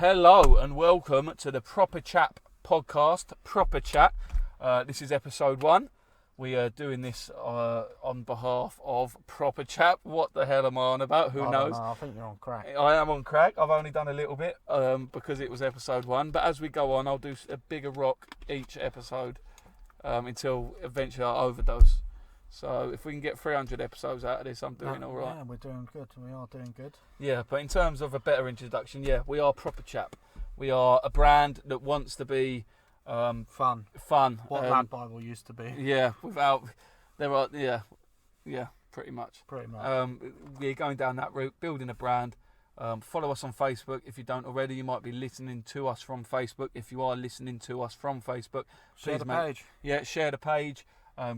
Hello and welcome to the Proper Chap podcast, Proper Chat. This is episode 1. We are doing this on behalf of Proper Chap. What the hell am I on about? Who knows? I think you're on crack. I am on crack. I've only done a little bit because it was episode 1. But as we go on, I'll do a bigger rock each episode until eventually I overdose. So if we can get 300 episodes out of this, I'm doing all right. Yeah, we're doing good. We are doing good. Yeah, but in terms of a better introduction, we are Proper Chap. We are a brand that wants to be fun. What Lad Bible used to be. Yeah, pretty much. We're going down that route, building a brand. Follow us on Facebook if you don't already. You might be listening to us from Facebook. If you are listening to us from Facebook, share the page. Yeah, share the page.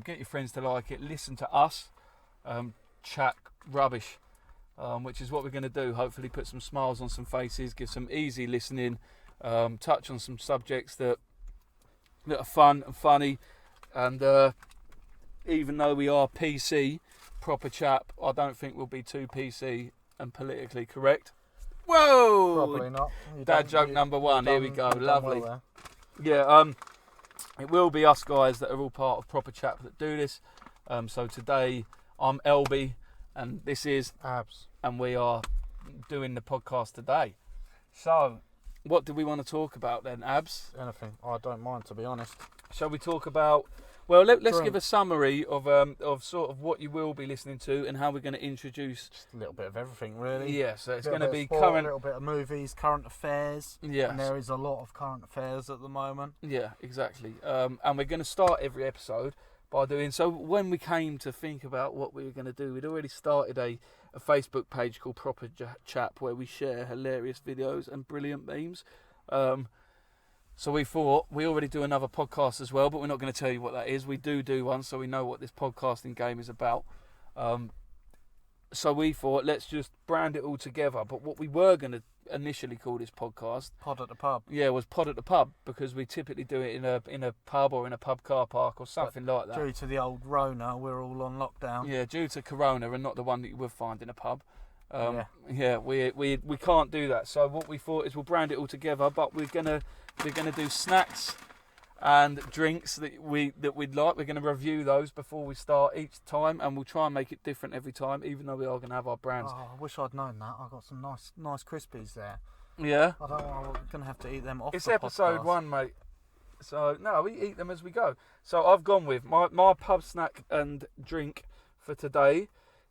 Get your friends to like it. Listen to us chat rubbish, which is what we're going to do. Hopefully put some smiles on some faces, give some easy listening, touch on some subjects that are fun and funny. And even though we are PC, Proper Chap, I don't think we'll be too PC and politically correct. Whoa! Probably not. Dad joke number 1. Here we go. Lovely. Well, it will be us guys that are all part of Proper Chap that do this. So today I'm LB and this is Abs, and we are doing the podcast today. So what do we want to talk about then, Abs? Anything. I don't mind, to be honest. Shall we talk about... Well, let's give a summary of sort of what you will be listening to and how we're going to introduce... Just a little bit of everything, really. Yeah, so it's going to be sport, current... a little bit of movies, current affairs. Yeah. And there is a lot of current affairs at the moment. Yeah, exactly. And we're going to start every episode by doing... So when we came to think about what we were going to do, we'd already started a Facebook page called Proper Chap where we share hilarious videos and brilliant memes. So we thought, we already do another podcast as well, but we're not going to tell you what that is. We do one, so we know what this podcasting game is about. So we thought, let's just brand it all together. But what we were going to initially call this podcast... Pod at the pub. Yeah, was Pod at the Pub, because we typically do it in a pub or in a pub car park or something like that. Due to the old Rona, we're all on lockdown. Yeah, due to Corona and not the one that you would find in a pub. We can't do that. So what we thought is we'll brand it all together, but we're gonna do snacks and drinks that we'd like. We're gonna review those before we start each time, and we'll try and make it different every time, even though we are gonna have our brands. Oh, I wish I'd known that. I got some nice crispies there. Yeah. I don't know. I'm gonna have to eat them off. It's the episode podcast. 1, mate. So no, we eat them as we go. So I've gone with my pub snack and drink for today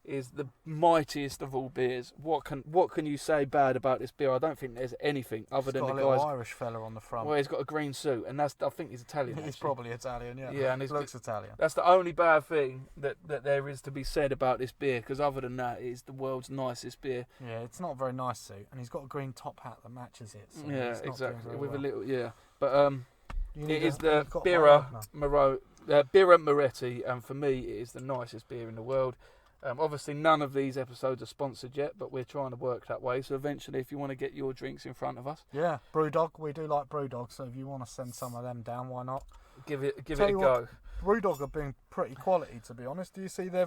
is the mightiest of all beers. What can you say bad about this beer? I don't think there's anything other than the got a little guy's Irish fella on the front. Well, he's got a green suit, and I think he's Italian. He's actually. probably Italian, yeah. Yeah, and he looks Italian. That's the only bad thing that there is to be said about this beer, because other than that, it's the world's nicest beer. Yeah, it's not a very nice suit, and he's got a green top hat that matches it. So yeah, exactly. With a little, but it is the Birra Moretti, and for me, it is the nicest beer in the world. Obviously, none of these episodes are sponsored yet, but we're trying to work that way. So eventually, if you want to get your drinks in front of us, yeah, Brewdog, we do like Brewdog. So if you want to send some of them down, why not? Give it a go. Brewdog have been pretty quality, to be honest. Do you see they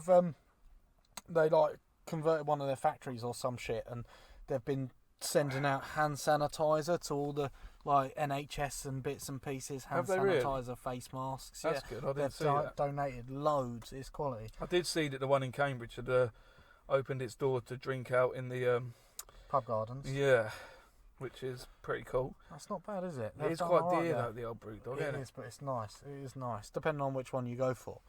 like converted one of their factories or some shit, and they've been sending out hand sanitizer to all the like NHS and bits and pieces, hand sanitizer, really? Face masks. That's good. I didn't see that. Donated loads. It's quality. I did see that the one in Cambridge had opened its door to drink out in the pub gardens. Yeah, which is pretty cool. That's not bad, is it? It is quite dear though, the old Brewdog. It is, but it's nice. It is nice, depending on which one you go for.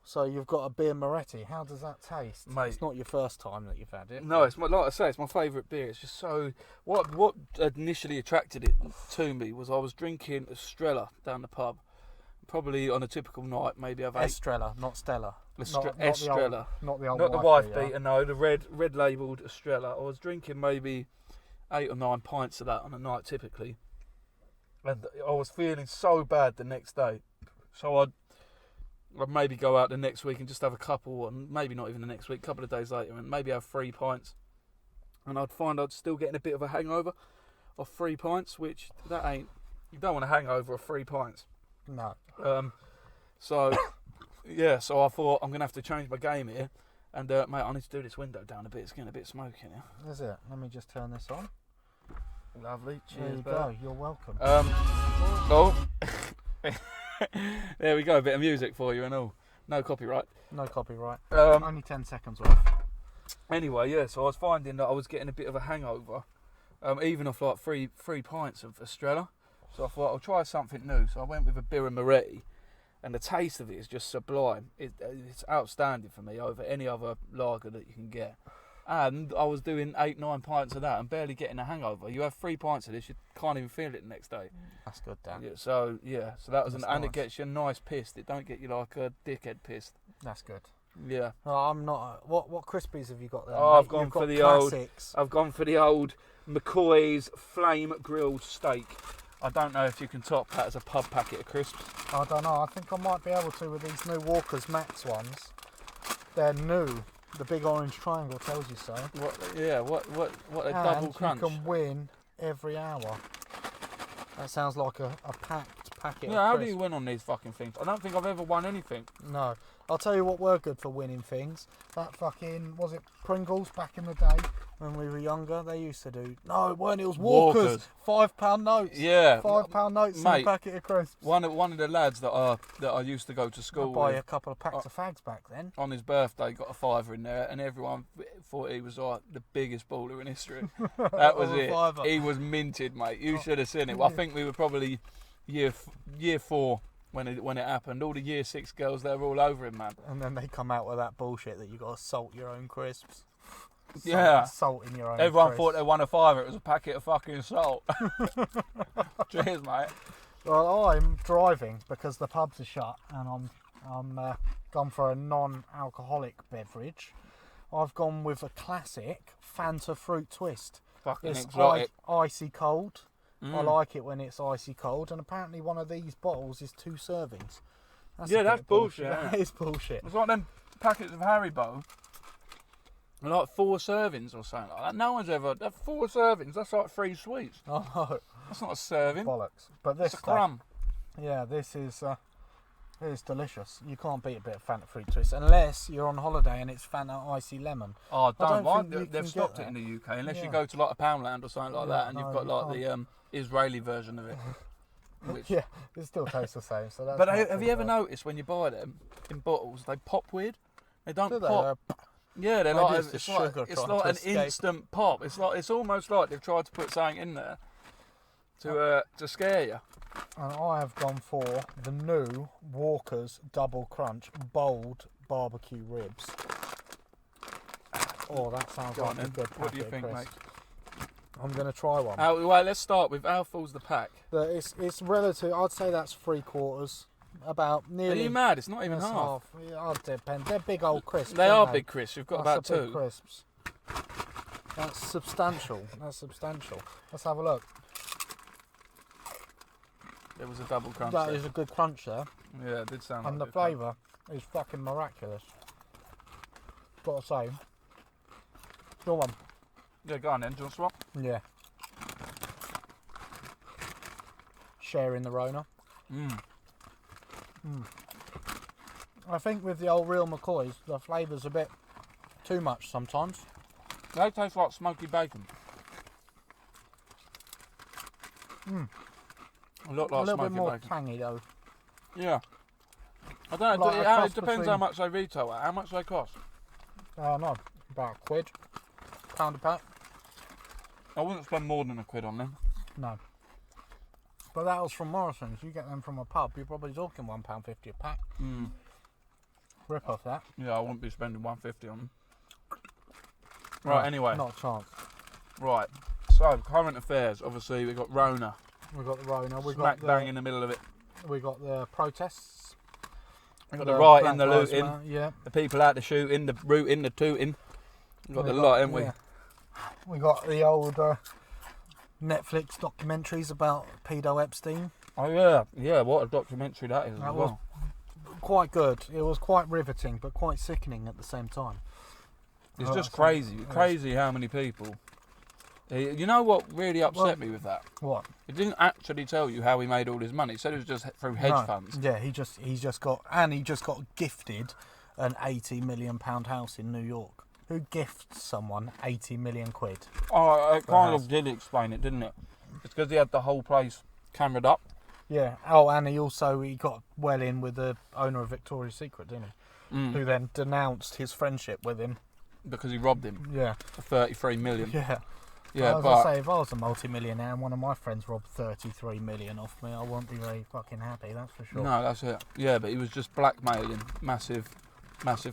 So you've got a beer Moretti. How does that taste? Mate, it's not your first time that you've had it. No, it's like I say, it's my favourite beer. It's just so... What initially attracted it to me was I was drinking Estrella down the pub. Probably on a typical night, maybe I've Estrella, not Stella. Estrella. Not the old Not the wife beater, no, the red labelled Estrella. I was drinking maybe 8 or 9 pints of that on a night typically. And I was feeling so bad the next day. So I'd maybe go out the next week and just have a couple, and maybe not even the next week, a couple of days later, and maybe have 3 pints. And I'd find I'd still getting a bit of a hangover of 3 pints, which that ain't... You don't want a hangover of 3 pints. No. So I thought I'm going to have to change my game here. And, mate, I need to do this window down a bit. It's getting a bit smoky here. Is it? Let me just turn this on. Lovely. There Cheers, you Bert. go. You're welcome. Oh. There we go. A bit of music for you and all. No copyright. No copyright. Um, Only 10 seconds worth. Anyway, yeah. So I was finding that I was getting a bit of a hangover, even off like three pints of Estrella. So I thought I'll try something new. So I went with a Birra Moretti, and the taste of it is just sublime. It's outstanding for me over any other lager that you can get. And I was doing 8-9 pints of that and barely getting a hangover. You have 3 pints of this, you can't even feel it the next day. That's good, Dan. Yeah, so that was That's and nice. it gets you nice pissed. It don't get you like a dickhead pissed. That's good. Yeah. Oh, I'm not. What crispies have you got there? Oh, mate? I've gone You've got for the classics. I've gone for the old McCoy's flame grilled steak. I don't know if you can top that as a pub packet of crisps. I don't know. I think I might be able to with these new Walker's Max ones. They're new. The big orange triangle tells you so. What a And double crunch. you can win every hour. That sounds like a packed packet Yeah, of how do crisps. you win on these fucking things? I don't think I've ever won anything. No. I'll tell you what were good for winning things. That fucking, was it Pringles back in the day when we were younger? They used to do, no, it weren't, it was Walker's. £5 notes. Yeah. £5 notes in Mate, a packet of crisps. One of the lads that I used to go to I'll school buy with, a couple of packs of fags back then. on his birthday, got a fiver in there, and everyone thought he was like the biggest baller in history. That was Or a it. fiver. He was minted, mate. You should have seen it. Well, I think we were probably year 4 when it happened. All the year 6 girls, they were all over him, man. And then they come out with that bullshit that you got to salt your own crisps. Yeah. Salt in your own Everyone crisps. thought they won a fiver. It was a packet of fucking salt. Cheers, mate. Well, I'm driving because the pubs are shut, and I'm gone for a non-alcoholic beverage. I've gone with a classic Fanta fruit twist. Fucking It's exotic. icy cold. I Mm. like it when it's icy cold, and apparently one of these bottles is 2 servings. Yeah, a bit that's of bullshit, isn't That is bullshit. It's like them packets of Haribo. Like 4 servings or something like that. No one's ever... 4 servings, that's like 3 sweets. Oh, That's not a serving. bollocks! But this It's a stuff, crumb. yeah, this is delicious. You can't beat a bit of Fanta fruit twist unless you're on holiday and it's Fanta icy lemon. Oh, I don't don't mind. think you They've can stopped get it in the UK unless you Yeah. go to like a Poundland or something like Yeah, that, and no, you've got you like the Israeli version of it. Which, Yeah, it still tastes the same. So that's but not have too you ever bad. noticed when you buy them in bottles, they pop weird? They don't Do they? pop. Yeah, they're Maybe like it's the it's like, sugar it's trying like to an escape. instant pop. It's almost like they've tried to put something in there to scare you. And I have gone for the new Walker's Double Crunch Bold Barbecue Ribs. Oh, that sounds Go on like a then. good What do you packet think, of mate? crisps. I'm going to try one. Well, let's start with how full's the pack. It's relative. I'd say that's 3/4. About Are nearly. you mad? It's not even that's half. Yeah, I'd depend. They're big old crisps. They aren't are big crisps. You've got That's about a big 2. crisps. That's substantial. That's substantial. Let's have a look. There was a double crunch. That there. is a good crunch there, Yeah, it did sound and the like a good crunch. flavour is fucking miraculous. Gotta say. Your one. Yeah, go on then. Do you want to swap? Yeah. Sharing the Rona. Mm. I think with the old real McCoys, the flavour's a bit too much sometimes. They taste like smoky bacon. Mm. A lot A like little bit smoky more bacon. tangy though. Yeah. I don't know. Like a It cross depends between- how much they retail at. How much they cost? No, about £1. £1 a pack. I wouldn't spend more than £1 on them. No. But that was from Morrison's. You get them from a pub, you're probably talking £1.50 a pack. Mm. Rip off that. Yeah, I wouldn't be spending £1.50 on them. Right. Anyway. Not a chance. Right. So current affairs. Obviously, we've got Rona. We've got the Rona. We've Smack got bang in the middle of it. we got the protests. We've got the rioting, Black the Lives looting, Matter, yeah. the people out the shooting, the rooting, the tooting. We've got the lot, haven't we? yeah. We got the old Netflix documentaries about pedo Epstein. Oh yeah, yeah. What a documentary that is That as was well. quite good. It was quite riveting, but quite sickening at the same time. It's Oh, just that's crazy, nice. crazy how many people. You know what really upset me with that? What? It didn't actually tell you how he made all his money. It said it was just through hedge No. funds. Yeah, he just got gifted an £80 million house in New York. who gifts someone 80 million quid? Oh, it kind of did explain it, didn't it? It's because he had the whole place cameraed up. Yeah. Oh, and he got well in with the owner of Victoria's Secret, didn't he? Who then denounced his friendship with him because he robbed him. Yeah. For 33 million. Yeah. Yeah, I was gonna say, if I was a multi-millionaire and one of my friends robbed 33 million off me, I wouldn't be very fucking happy. That's for sure. No, that's it. Yeah, but he was just blackmailing massive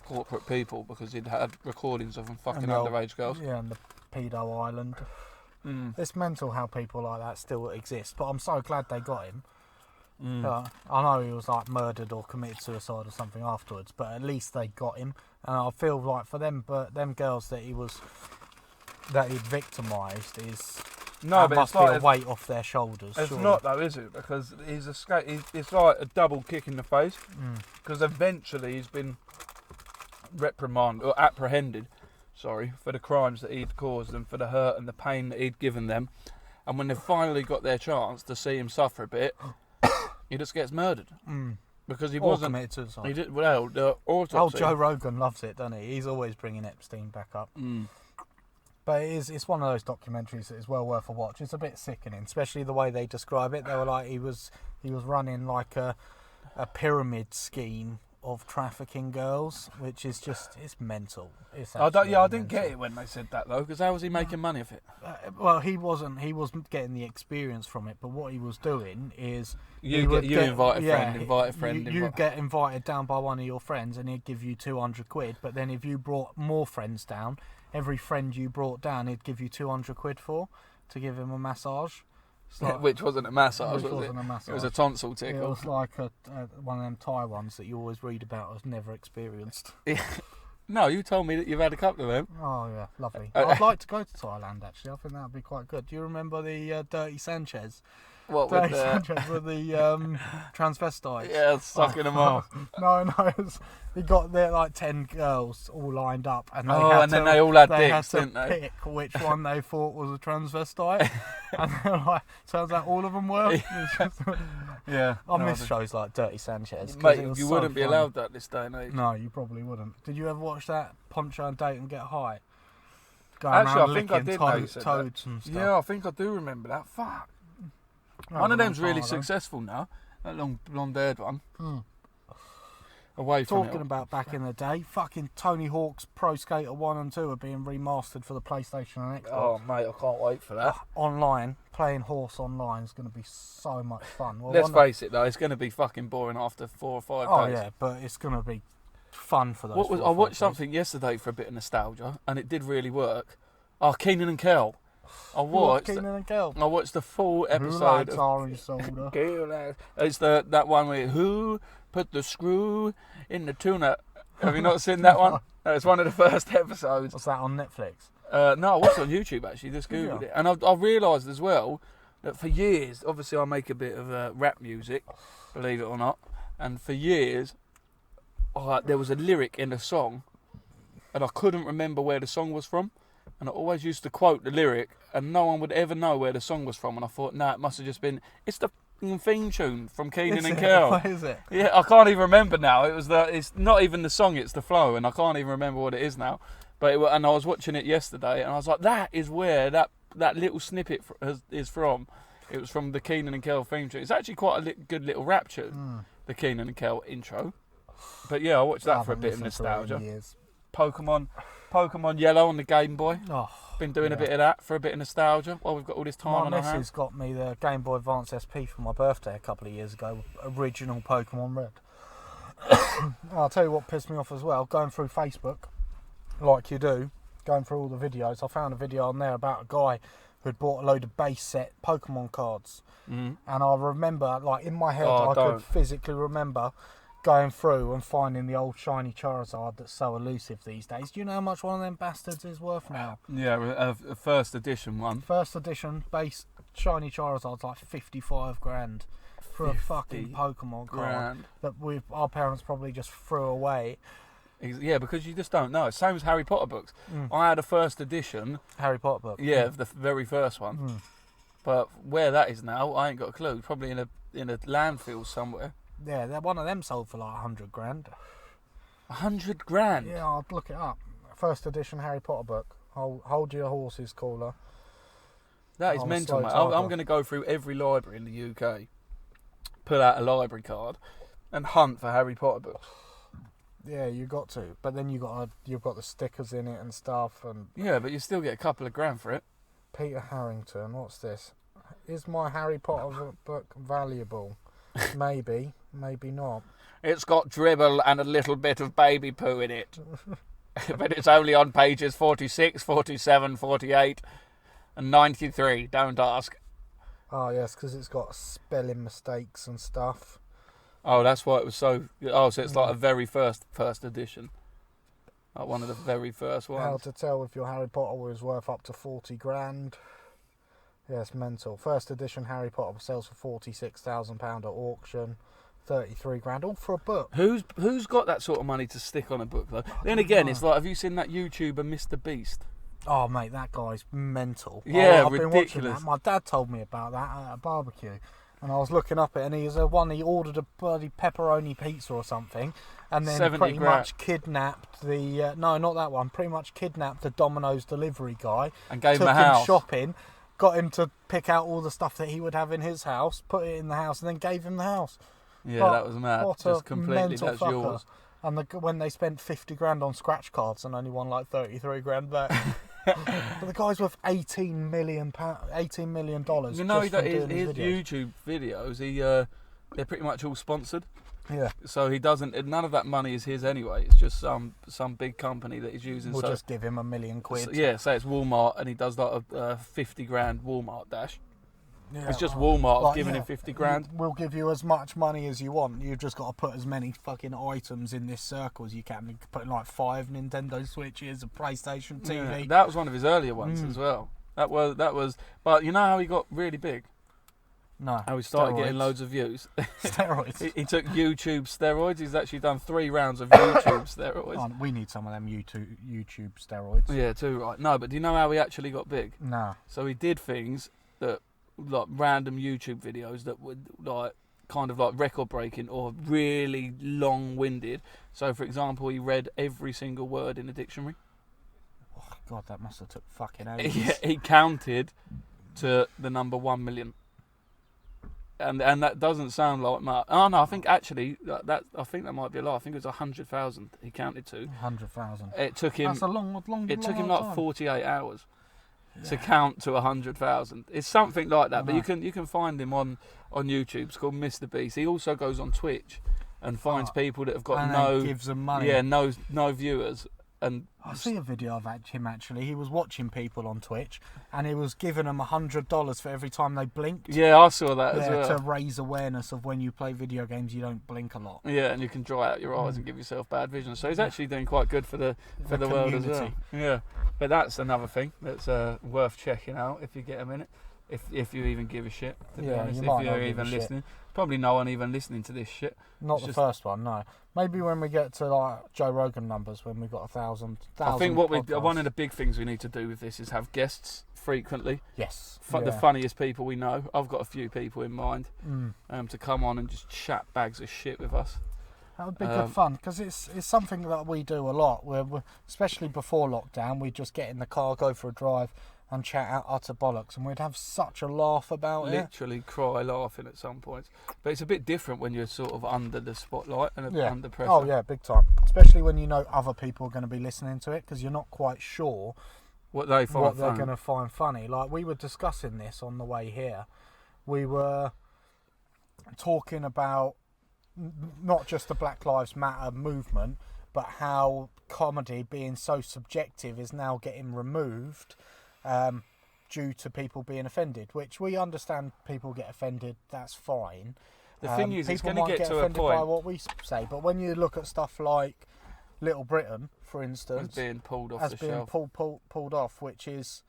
corporate people because he'd had recordings of them fucking underage girls. Yeah, and the pedo island. It's mental how people like that still exist. But I'm so glad they got him. I know he was like murdered or committed suicide or something afterwards, but at least they got him. And I feel like for them girls that he'd victimised but must be a weight off their shoulders. It's surely. not though, is it? Because it's like a double kick in the face. Because eventually he's been apprehended, for the crimes that he'd caused and for the hurt and the pain that he'd given them. And when they finally got their chance to see him suffer a bit, he just gets murdered. Because he wasn't committed suicide. He did well. The autopsy. Joe Rogan loves it, doesn't he? He's always bringing Epstein back up. But it's one of those documentaries that is well worth a watch. It's a bit sickening, especially the way they describe it. They were like he was running like a pyramid scheme of trafficking girls, which is just it's mental. I didn't get it when they said that though, because how was he making money off it? Well, he wasn't getting the experience from it, but what he was doing is you invite a friend. You get invited down by one of your friends, and he'd give you 200 quid. But then if you brought more friends down, every friend you brought down, he'd give you 200 quid to give him a massage. Like, which wasn't a massage, was it? A massage. It was a tonsil tickle. It was like one of them Thai ones that you always read about. I've never experienced. No, you told me that you've had a couple of them. Oh yeah, lovely. I'd like to go to Thailand actually. I think that would be quite good. Do you remember the Dirty Sanchez? What Dirty Sanchez with the transvestites? Yeah, sucking them off. No, he got there like 10 girls all lined up, and then they all had dicks, had to didn't they? pick which one they thought was a transvestite, and they're like, turns out all of them were. Yeah, I miss shows like Dirty Sanchez. Mate, you wouldn't be allowed that this day and age. No, you probably wouldn't. Did you ever watch that Poncho and Date and Get High? Actually, I think I did know you said toads that. And stuff. Yeah, I think I do remember that. Fuck. One of them's really successful now. That long blonde-haired one. Away from Talking about back in the day, fucking Tony Hawk's Pro Skater 1 and 2 are being remastered for the PlayStation and Xbox. Oh, mate, I can't wait for that. Online, playing horse online is going to be so much fun. Well, Let's face it, though, it's going to be fucking boring after 4 or 5 days. Oh, yeah, but it's going to be fun for those. I watched something yesterday for a bit of nostalgia, and it did really work. Kenan and Kel. I watched the full episode of Orange Soda. It's that one with Who Put the Screw in the Tuna. Have you not seen that one? It's one of the first episodes. What's that on Netflix? No, I watched it on YouTube actually. Just googled it, and I realised as well that for years, obviously I make a bit of rap music, believe it or not, and for years there was a lyric in a song, and I couldn't remember where the song was from. And I always used to quote the lyric, and no one would ever know where the song was from. And I thought, it must have just been, it's the theme tune from Kenan and Kel. What is it? Yeah, I can't even remember now. It's not even the song, it's the flow, and I can't even remember what it is now. And I was watching it yesterday, and I was like, that is where that little snippet is from. It was from the Kenan and Kel theme tune. It's actually quite a good little rap tune, the Kenan and Kel intro. But yeah, I watched that for a bit of nostalgia. Pokemon Yellow on the Game Boy. Been doing a bit of that for a bit of nostalgia while we've got all this time on our hands. My missus got me the Game Boy Advance SP for my birthday a couple of years ago. Original Pokemon Red. I'll tell you what pissed me off as well. Going through Facebook, like you do, going through all the videos, I found a video on there about a guy who'd bought a load of base set Pokemon cards. And I remember, like in my head, I could physically remember going through and finding the old shiny Charizard that's so elusive these days. Do you know how much one of them bastards is worth now? Yeah, a first edition one. First edition base shiny Charizard's like 55 grand for a fucking Pokemon card that our parents probably just threw away. Yeah, because you just don't know. Same as Harry Potter books. I had a first edition Harry Potter book. Yeah, the very first one. But where that is now, I ain't got a clue. Probably in a landfill somewhere. Yeah, one of them sold for like 100 grand. 100 grand? Yeah, I'll look it up. first edition Harry Potter book. Hold your horses, caller. That is mental, mate. I'm going to go through every library in the UK, pull out a library card, and hunt for Harry Potter books. Yeah, you got to. But then you've got the stickers in it and stuff. And yeah, but you still get a couple of grand for it. Peter Harrington, what's this? Is my Harry Potter book valuable? Maybe, maybe not. It's got dribble and a little bit of baby poo in it. But it's only on pages 46, 47, 48 and 93. Don't ask. Oh, yes, because it's got spelling mistakes and stuff. Oh, that's why it was so... Oh, so it's like a very first edition. Like one of the very first ones. How to tell if your Harry Potter was worth up to 40 grand. Yes, mental. First edition Harry Potter sells for £46,000 at auction. 33 grand, all for a book. Who's got that sort of money to stick on a book, though? Then again, it's like, have you seen that YouTuber, Mr. Beast? Oh, mate, that guy's mental. Yeah, I've ridiculous. been watching that. My dad told me about that at a barbecue. And I was looking up it, and he ordered a bloody pepperoni pizza or something, and then pretty much kidnapped the... no, not that one. Pretty much kidnapped the Domino's delivery guy. And gave him a house. Took him shopping, got him to pick out all the stuff that he would have in his house, put it in the house, and then gave him the house. Yeah, that was mad. What just completely, that's fucker. Yours. And when they spent 50 grand on scratch cards and only won like 33 grand back. But the guy's worth $18 million. You know, his YouTube videos, they're pretty much all sponsored. Yeah. So he doesn't. None of that money is his anyway. It's just some big company that he's using. We'll just give him £1 million. So, yeah, say it's Walmart, and he does like a 50 grand Walmart dash. Yeah, it's just Walmart giving him 50 grand. We'll give you as much money as you want. You've just got to put as many fucking items in this circle as you can. You can put like 5 Nintendo Switches, a PlayStation TV. Yeah, that was one of his earlier ones as well. That was. But you know how he got really big? No. How he started getting loads of views. Steroids. he took YouTube steroids. He's actually done 3 rounds of YouTube steroids. Oh, we need some of them YouTube steroids. Yeah, too right. No, but do you know how he actually got big? No. So he did things that, like random YouTube videos that would like kind of like record breaking or really long winded. So for example, he read every single word in a dictionary. Oh God, that must have took fucking ages. Yeah, he counted to the number 1 million. And that doesn't sound like much. Oh no, I think actually I think that might be a lie. I think it was 100,000 he counted to. 100,000. It took him. That's a long. It took him like time. 48 hours. To count to 100,000. It's something like that, but you can find him on YouTube. It's called Mr. Beast. He also goes on Twitch and finds people that have got gives them money. Yeah, no viewers. And I see a video of him actually. He was watching people on Twitch, and he was giving them $100 for every time they blinked. Yeah, I saw that as well. To raise awareness of when you play video games, you don't blink a lot. Yeah, and you can dry out your eyes and give yourself bad vision. So he's actually doing quite good for the world as well. Yeah, but that's another thing that's worth checking out if you get a minute. If you even give a shit, to be honest, if you're even listening. Probably no one even listening to this shit. Not the first one, no. Maybe when we get to like Joe Rogan numbers, when we've got 1,000. I think one of the big things we need to do with this is have guests frequently. Yes. The funniest people we know. I've got a few people in mind to come on and just chat bags of shit with us. That would be good fun, because it's something that we do a lot. Especially before lockdown, we just get in the car, go for a drive, and chat out utter bollocks, and we'd have such a laugh about it. Literally cry laughing at some points. But it's a bit different when you're sort of under the spotlight and under pressure. Oh yeah, big time. Especially when you know other people are going to be listening to it, because you're not quite sure what they're going to find funny. Like, we were discussing this on the way here. We were talking about not just the Black Lives Matter movement, but how comedy being so subjective is now getting removed due to people being offended, which we understand. People get offended, that's fine. The thing is, it's going to get to a point by what we say, but when you look at stuff like Little Britain, for instance, as being pulled off the shelf, pulled off, which is,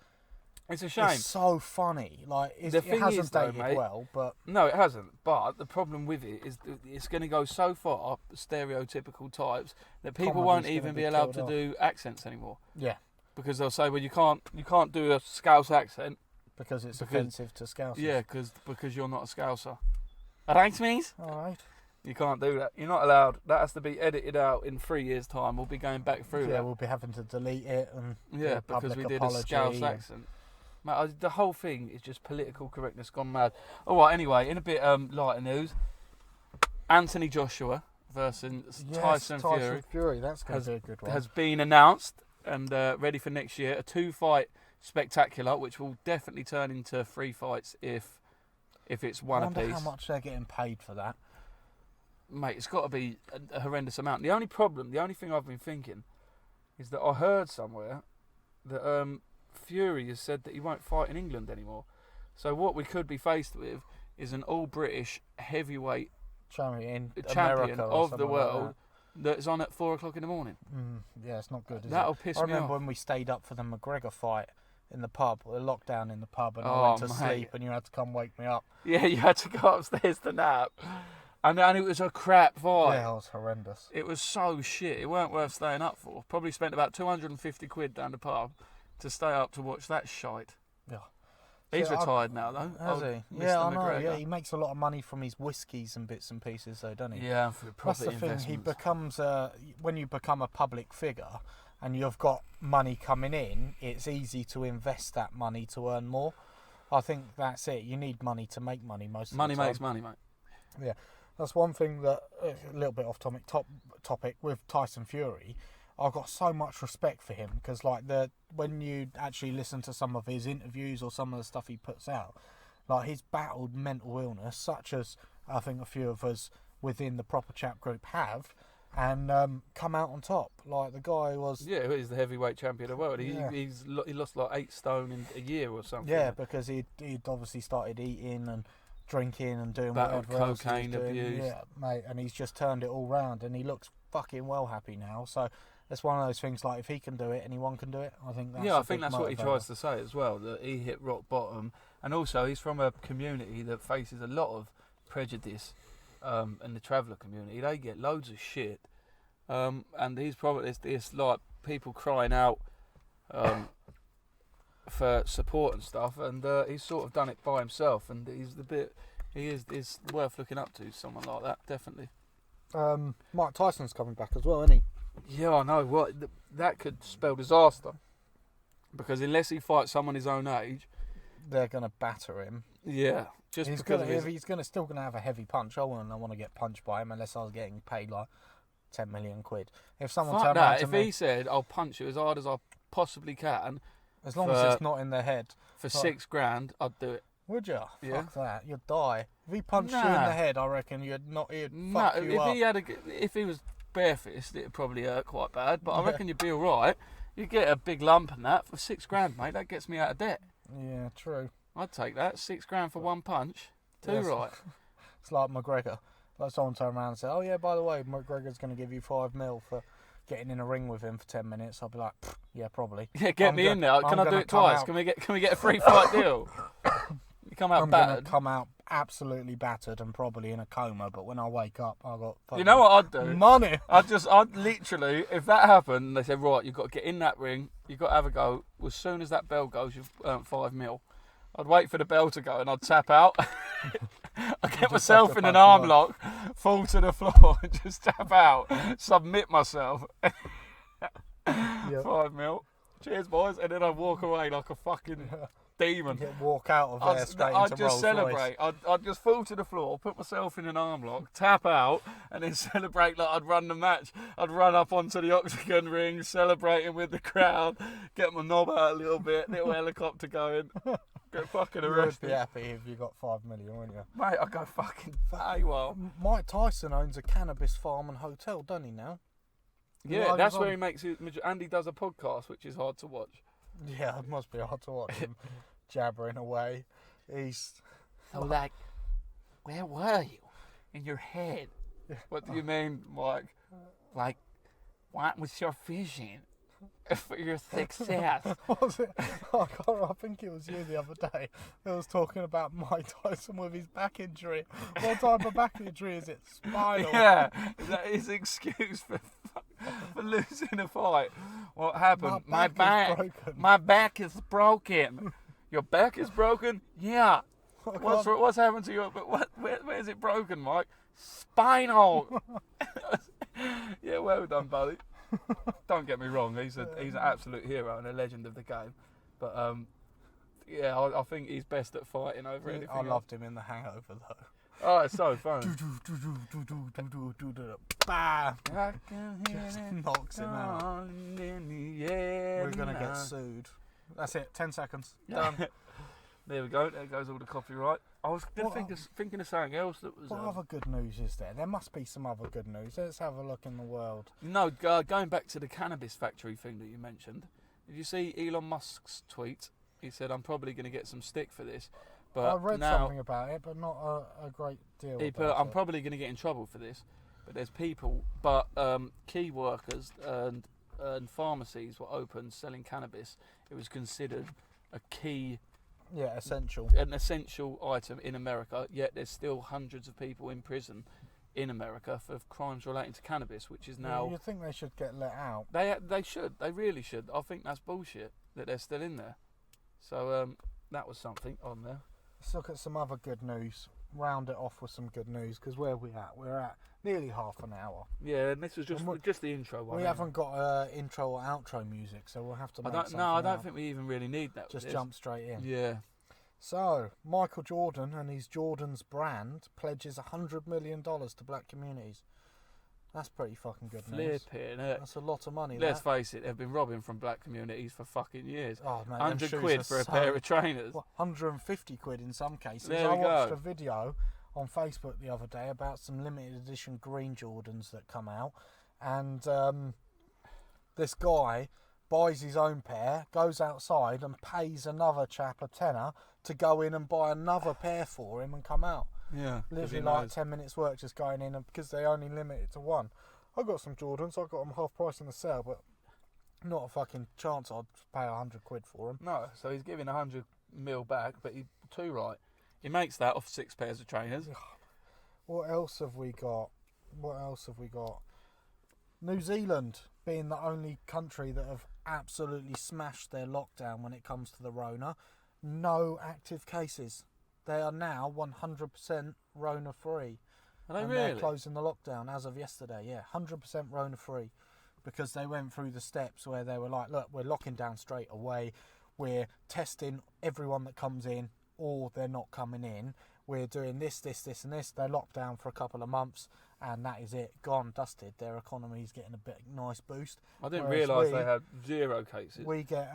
it's a shame. It's so funny. Like, it hasn't dated well, but no, it hasn't. But the problem with it is it's going to go so far stereotypical types that people won't even be allowed to do accents anymore. Yeah. Because they'll say, well, you can't do a Scouse accent because offensive to Scousers. Yeah, because you're not a Scouser. Alright, mate. All right. You can't do that. You're not allowed. That has to be edited out in 3 years' time. We'll be going back through that. Yeah, we'll be having to delete it and Yeah, a because public we did apology a Scouse and- accent. Mate, the whole thing is just political correctness gone mad. All right, anyway, in a bit lighter news, Anthony Joshua versus Tyson Fury That's going to be a good one. has been announced and ready for next year. A 2-fight spectacular, which will definitely turn into 3 fights if it's one I wonder apiece. how much they're getting paid for that. Mate, it's got to be a horrendous amount. The only thing I've been thinking is that I heard somewhere that Fury has said that he won't fight in England anymore. So what we could be faced with is an all-British heavyweight Champion champion America or of the something world like that's on at 4 o'clock in the morning. yeah, it's not good, is That'll it? piss I me remember off. when we stayed up for the McGregor fight in the pub, the lockdown in the pub, and I Oh, went to mate. sleep and you had to come wake me up. Yeah, you had to go upstairs to nap. And it was a crap fight. Yeah, it was horrendous. It was so shit. It weren't worth staying up for. Probably spent about 250 quid down the pub to stay up to watch that shite. Yeah. He's See, retired now, though. Has Oh, he? Mr. Yeah, I know. McGregor. Yeah, he makes a lot of money from his whiskies and bits and pieces, though, doesn't he? Yeah, for That's property the thing. investments. He becomes when you become a public figure and you've got money coming in, it's easy to invest that money to earn more. I think that's it. You need money to make money most of Money the time. makes money, mate. Yeah, that's one thing that a little bit off topic with Tyson Fury. I've got so much respect for him because when you actually listen to some of his interviews or some of the stuff he puts out, like he's battled mental illness, such as I think a few of us within the Proper Chap group have, and come out on top. Like the guy was. Yeah, he's the heavyweight champion of the world. Yeah. He lost like 8 stone in a year or something. Yeah, because he'd obviously started eating and drinking and doing Battled whatever else he was cocaine doing. abuse. Yeah, mate, and he's just turned it all round, and he looks fucking well happy now. So it's one of those things. Like if he can do it, anyone can do it. I think that's I think that's what he motivator. tries to say as well. That he hit rock bottom, and also he's from a community that faces a lot of prejudice. In the traveller community, they get loads of shit, and he's probably it's like people crying out for support and stuff, and he's sort of done it by himself, and he is worth looking up to. Someone like that, definitely. Mike Tyson's coming back as well, isn't he? Yeah, I know. What that could spell disaster, because unless he fights someone his own age, They're gonna batter him. yeah, just He's because gonna, of his, he's gonna still gonna have a heavy punch. I wouldn't want to get punched by him unless I was getting paid like 10 million quid. If someone fuck turned around that. to If me, he said, "I'll punch you as hard as I possibly can as long for- as it's not in their head, for $6,000," I'd do it. would you? Yeah. Fuck that, you'd die. If he punched you in Nah. the head, I reckon he'd No, fuck you up. if he was barefaced, it'd probably hurt quite bad. But I Yeah. reckon you'd be all right. You get a big lump and that for $6,000, mate. That gets me out of debt. Yeah, true. I'd take that. $6,000 for one punch. Too Yes. right. It's like McGregor. Like someone turned around and said, "Oh yeah, by the way, McGregor's going to give you $5 million for getting in a ring with him for 10 minutes." I'll be like, "Yeah, probably." Yeah, get I'm me go- in there. Can I'm I do gonna it come twice? out- Can we get a free fight deal? You come out I'm going to battered. come out absolutely battered and probably in a coma. But when I wake up, I got You know what I'd do? money. I'd literally, if that happened, they said, right, you've got to get in that ring, you've got to have a go. As soon as that bell goes, you've earned $5 million. I'd wait for the bell to go and I'd tap out. I'd get myself in an arm lock, fall to the floor and just tap out, submit myself. Yep. $5 million. Cheers, boys. And then I'd walk away like a fucking demon. Yeah, walk out of there straight I'd into just Rolls celebrate. I'd just fall to the floor, put myself in an arm lock, tap out, and then celebrate like I'd run the match. I'd run up onto the octagon ring, celebrating with the crowd, get my knob out a little bit, little helicopter going, get fucking You would arrested. be happy if you got $5 million, wouldn't you? Mate, I'd go fucking AWOL. Mike Tyson owns a cannabis farm and hotel, doesn't he now? Yeah, Well, that's I was where on- he makes it. Andy does a podcast, which is hard to watch. Yeah, it must be hard to watch him jabbering away. He's So, like, where were you in your head? What do you mean, Mike? Like, what was your vision for your success? what was it? I think it was you the other day that was talking about Mike Tyson with his back injury. What type of back injury is it? Spinal. Yeah, is that his excuse for losing a fight? What happened? My back is broken. My back is broken. Your back is broken? Yeah. What's happened to you? But where's it broken, Mike? Spinal. Yeah, well done, buddy. Don't get me wrong. He's an absolute hero and a legend of the game. But yeah, I think he's best at fighting over anything. I loved him in The Hangover though. Oh, it's so fun. Bam! I can hear Just it knocks him out. calling in the air We're gonna get now. sued. That's it. 10 seconds. Done. There we go. There goes all the copyright. I was thinking of something else that was. What other good news is there? There must be some other good news. Let's have a look in the world. No, going back to the cannabis factory thing that you mentioned. Did you see Elon Musk's tweet? He said, "I'm probably going to get some stick for this." But I read now, something about it, but not a great deal. he put, I'm probably going to get in trouble for this. But there's people, key workers and pharmacies were open selling cannabis. It was considered a key, an essential item in America. Yet there's still hundreds of people in prison in America for crimes relating to cannabis, which is now. You think they should get let out? They should. They really should. I think that's bullshit that they're still in there. So that was something on there. Let's look at some other good news. Round it off with some good news, because where we at? We're at nearly half an hour. Yeah, and this was just the intro one. We haven't got intro or outro music, so we'll have to make something I don't out. think we even really need that. Just jump straight in. Yeah. So, Michael Jordan and his Jordan's brand pledges $100 million to black communities. That's pretty fucking good news. Flipping it. That's a lot of money. Let's face it, they've been robbing from black communities for fucking years. Oh, mate, 100 quid for a pair of trainers. 150 quid in some cases. There I we watched go. a video on Facebook the other day about some limited edition green Jordans that come out, and this guy buys his own pair, goes outside and pays another chap a tenner to go in and buy another pair for him and come out. Yeah. Literally like 10 minutes work just going in, and because they only limit it to one. I got some Jordans, I got them half price in the sale, but not a fucking chance I'd pay 100 quid for them. No, so he's giving 100 mil back, but he too right. He makes that off 6 pairs of trainers. What else have we got? New Zealand being the only country that have absolutely smashed their lockdown when it comes to the Rona. No active cases. They are now 100% Rona free. Are they and really? They're closing the lockdown as of yesterday. Yeah, 100% Rona free, because they went through the steps where they were like, look, we're locking down straight away. We're testing everyone that comes in, or they're not coming in. We're doing this, and this. They're locked down for a couple of months, and that is it. Gone, dusted. Their economy's getting a nice boost. I didn't realise they had 0 cases. We get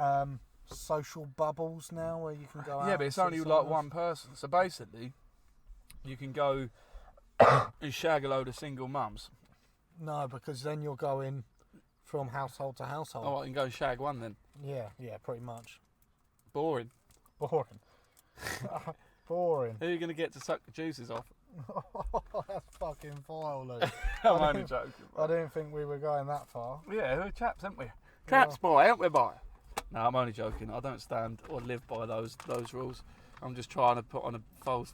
social bubbles now where you can go out. Yeah, but it's only like one person. So basically, you can go and shag a load of single mums. No, because then you're going from household to household. Oh, I can go and shag one then. Yeah, pretty much. Boring. Boring. Boring. Who are you going to get to suck the juices off? That's fucking vile, Luke. I'm only joking. I didn't think we were going that far. Yeah, we're chaps, aren't we? Chaps, boy, aren't we, boy? No, I'm only joking. I don't stand or live by those rules. I'm just trying to put on a false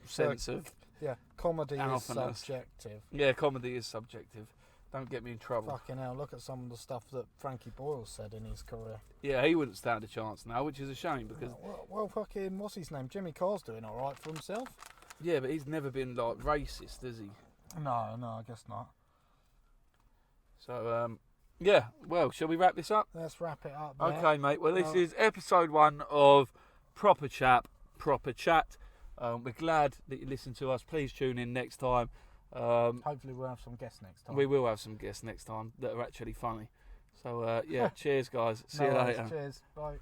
sense of Yeah, comedy is alphaness. subjective. Yeah, comedy is subjective. Don't get me in trouble. Fucking hell, look at some of the stuff that Frankie Boyle said in his career. Yeah, he wouldn't stand a chance now, which is a shame because... Well, fucking, what's his name? Jimmy Carr's doing alright for himself. Yeah, but he's never been, like, racist, has he? No, I guess not. So, yeah, well, shall we wrap this up? Let's wrap it up there. Okay, mate. Well, this is episode 1 of Proper Chat. We're glad that you listened to us. Please tune in next time. Hopefully we'll have some guests next time. We will have some guests next time that are actually funny. So, yeah, cheers, guys. See you later. Cheers. Bye.